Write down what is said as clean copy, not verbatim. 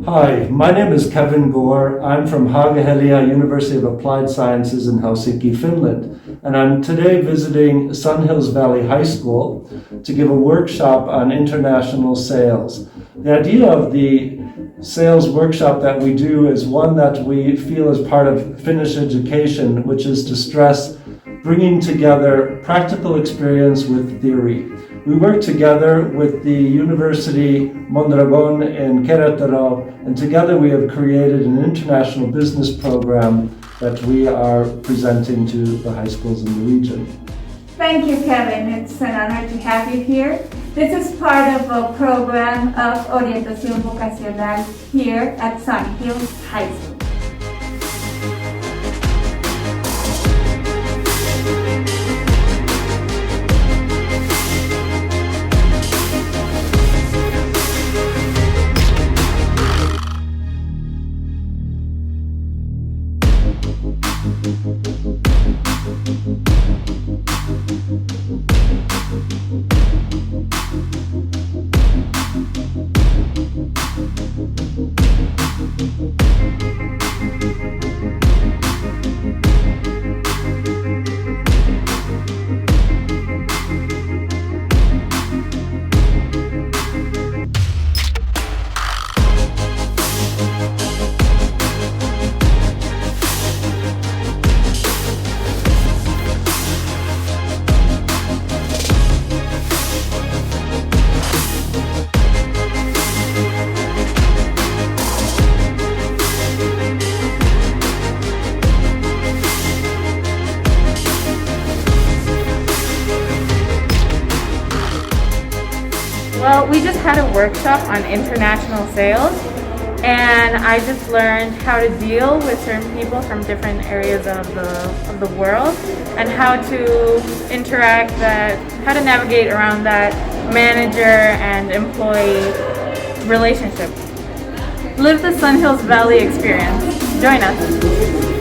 Hi, my name is Kevin Gore. I'm from Haaga-Helia University of Applied Sciences in Helsinki, Finland, and I'm today visiting Sunhills Valley High School to give a workshop on international sales. The idea of the sales workshop that we do is one that we feel is part of Finnish education, which is to stress bringing together practical experience with theory. We work together with the University Mondragon in Querétaro, and together we have created an international business program that we are presenting to the high schools in the region. Thank you, Kevin. It's an honor to have you here. This is part of a program of Orientación Vocacional here at Sunhills High School. Well, we just had a workshop on international sales, and I just learned how to deal with certain people from different areas of the world, and how to interact how to navigate around that manager and employee relationship. Live the Sunhills Valley experience. Join us.